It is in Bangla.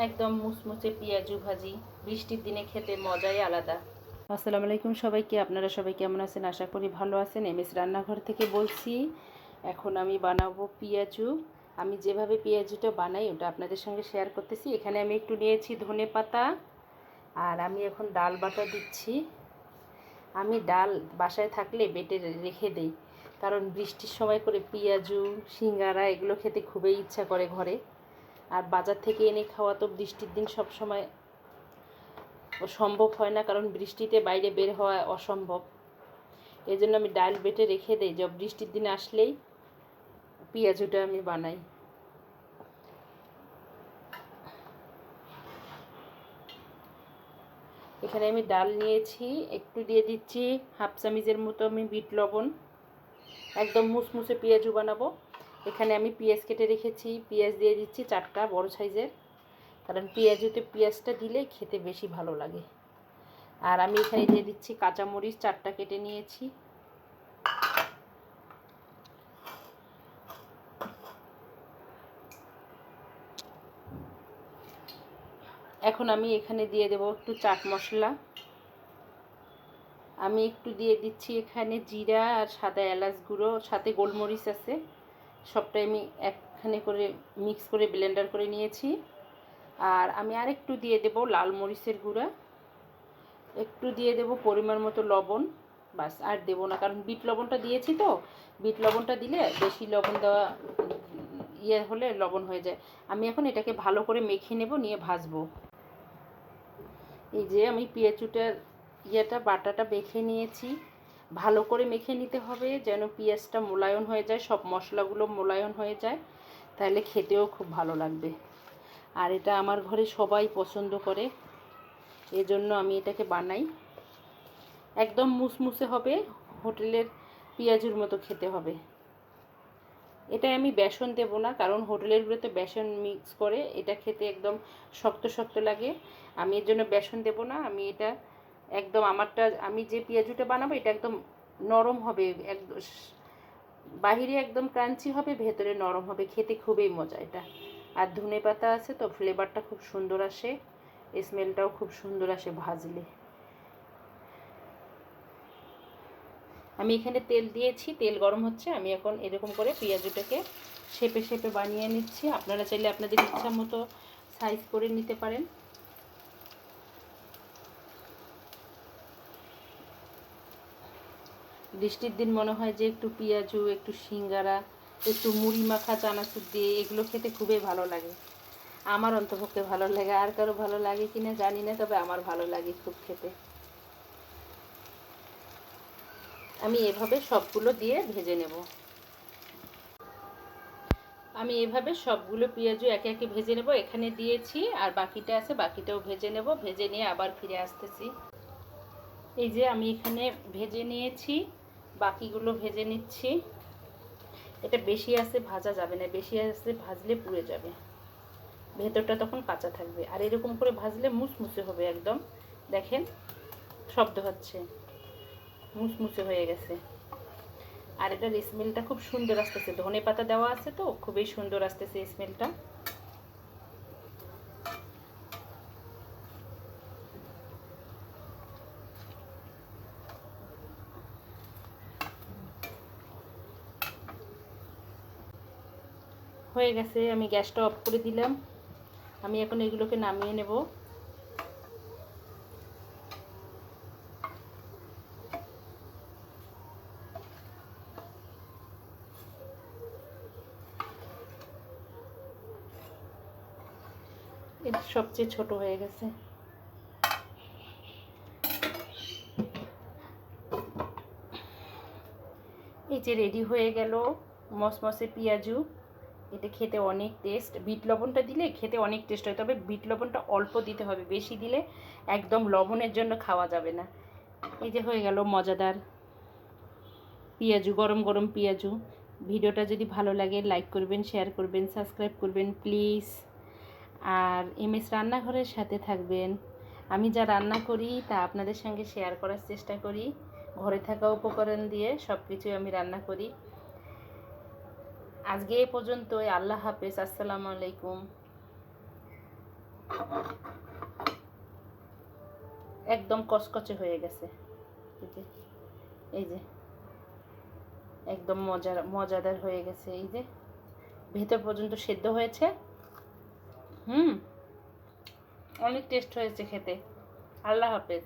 একদম মুচমুচে পেঁয়াজু ভাজি বৃষ্টির দিনে খেতে মজাই আলাদা। আসসালামু আলাইকুম সবাইকে, আপনারা সবাই কেমন আছেন? আশা করি ভালো আছেন। এমএস রান্নাঘর থেকে বলছি। এখন আমি বানাবো পেঁয়াজু। আমি যেভাবে পেঁয়াজুটা বানাই ওটা আপনাদের সঙ্গে শেয়ার করতেছি। এখানে আমি একটু নিয়েছি ধনে পাতা, আর আমি এখন ডাল বাটা দিচ্ছি। আমি ডাল বাসায় থাকলে বেটে রেখে দেই, কারণ বৃষ্টির সময় করে পেঁয়াজু সিঙ্গারা এগুলো খেতে খুবই ইচ্ছা করে ঘরে। আর বাজার থেকে এনে খাওয়া তো বৃষ্টির দিন সব সময় সম্ভব হয় না, কারণ বৃষ্টিতে বাইরে বের হওয়া অসম্ভব। এই জন্য আমি ডাল বেটে রেখে দিই, যব বৃষ্টির দিন আসলেই পেঁয়াজুটা আমি বানাই। এখানে আমি ডাল নিয়েছি, একটু দিয়ে দিচ্ছি হাফ চামচের মতো আমি বিট লবণ। একদম মুচমুচে পেঁয়াজু বানাবো। এখানে আমি পেঁয়াজ কেটে রেখেছি, পেঁয়াজ দিয়ে দিচ্ছি 4টা বড় সাইজের, কারণ পেঁয়াজুতে পেঁয়াজটা দিলে খেতে বেশি ভালো লাগে। আর আমি এখানে দিয়ে দিচ্ছি কাঁচামরিচ 4টা কেটে নিয়েছি। এখন আমি এখানে দিয়ে দেব একটু চাট মশলা। আমি একটু দিয়ে দিচ্ছি এখানে জিরা আর সাদা এলাচ গুঁড়ো, সাথে গোলমরিচ আছে। সবটাই আমি একখানে করে মিক্স করে ব্লেন্ডার করে নিয়েছি। আর আমি আরেকটু দিয়ে দেব লাল মরিচের গুঁড়া, একটু দিয়ে দেব পরিমাণ মতো লবণ। বাস, আর দেব না, কারণ বিট লবণটা দিয়েছি তো। বিট লবণটা দিলে বেশি লবণ দেওয়া হলে লবণ হয়ে যায়। আমি এখন এটাকে ভালো করে মেখে নেব, নিয়ে ভাজবো। এই যে আমি পেঁয়াজুটার বাটাটা মেখে নিয়েছি। ভালো করে মেখে নিতে হবে যেন পেঁয়াজটা মোলায়েম হয়ে যায়, সব মশলাগুলো মোলায়েম হয়ে যায়, তাহলে খেতেও খুব ভালো লাগবে। আর এটা আমার ঘরে সবাই পছন্দ করে, এজন্য আমি এটাকে বানাই। একদম মুসমুসে হবে, হোটেলের পেঁয়াজুর মতো খেতে হবে। এটা আমি বেসন দেব না, কারণ হোটেলেরগুলোতে বেসন মিক্স করে, এটা খেতে একদম শক্ত শক্ত লাগে। আমি এর জন্য বেসন দেব না। আমি এটা একদম আমি যে পেঁয়াজুটা বানাবো এটা একদম নরম হবে, একদম বাহিরে একদম ক্রাঞ্চি হবে, ভেতরে নরম হবে, খেতে খুবই মজা এটা। আর ধনে পাতা আছে তো, ফ্লেভারটা খুব সুন্দর আসে, স্মেলটাও খুব সুন্দর আসে ভাজলে। আমি এখানে তেল দিয়েছি, তেল গরম হচ্ছে। আমি এখন এরকম করে পেঁয়াজুটাকে শেপে শেপে বানিয়ে নিচ্ছি। আপনারা চাইলে আপনাদের ইচ্ছা মতো সাইজ করে নিতে পারেন। বৃষ্টির দিন মনে হয় যে একটু পেঁয়াজু, একটু সিঙ্গারা, একটু মুড়ি মাখা চানাচুর দিয়ে এগুলো খেতে খুবই ভালো লাগে। আমার অন্তপক্ষে ভালো লাগে, আর কারো ভালো লাগে কিনা জানি না, তবে আমার ভালো লাগে খুব খেতে। আমি এভাবে সবগুলো দিয়ে ভেজে নেব। আমি এভাবে সবগুলো পেঁয়াজু একে একে ভেজে নেব। এখানে দিয়েছি আর বাকিটা আছে, বাকিটাও ভেজে নেব। ভেজে নিয়ে আবার ফিরে আসতেছি। এই যে আমি এখানে ভেজে নিয়েছি, বাকিগুলো ভেজে নিচ্ছি। এটা বেশি আছে ভাজা যাবে না, বেশি আছে ভাজলে পুড়ে যাবে, ভেতরটা তখন কাঁচা থাকবে। আর এরকম করে ভাজলে মুচমুচে হবে একদম। দেখেন শব্দ হচ্ছে, মুচমুচে হয়ে গেছে। আর এটার স্মেলটা খুব সুন্দর আসতেছে, ধনে পাতা দেওয়া আছে তো খুবই সুন্দর আসতেছে স্মেলটা। হয়ে গেছে, আমি গ্যাসটা অফ করে দিলাম। আমি এখন এগুলোকে নামিয়ে নেব। এটা সবচেয়ে ছোট হয়ে গেছে। এই যে রেডি হয়ে গেল মসমসে পেঁয়াজু। এটা খেতে অনেক টেস্ট। বিট লবণটা দিলে খেতে অনেক টেস্ট হয়, তবে বিট লবণটা অল্প দিতে হবে, বেশি দিলে একদম লবণের জন্য খাওয়া যাবে না। এই যে হয়ে গেল মজাদার পেঁয়াজু, গরম গরম পেঁয়াজু। ভিডিওটা যদি ভালো লাগে লাইক করবেন, শেয়ার করবেন, সাবস্ক্রাইব করবেন প্লিজ। আর এমএস রান্নাঘরের সাথে থাকবেন। আমি যা রান্না করি তা আপনাদের সঙ্গে শেয়ার করার চেষ্টা করি। ঘরে থাকা উপকরণ দিয়ে সব কিছুই আমি রান্না করি। আজকে এ পর্যন্তই। আল্লাহ হাফেজ, আসসালামু আলাইকুম। একদম কচকচে হয়ে গেছে। এই যে একদম মজাদার হয়ে গেছে। এই যে ভেতর পর্যন্ত সেদ্ধ হয়েছে। অনেক টেস্ট হয়েছে খেতে। আল্লাহ হাফেজ।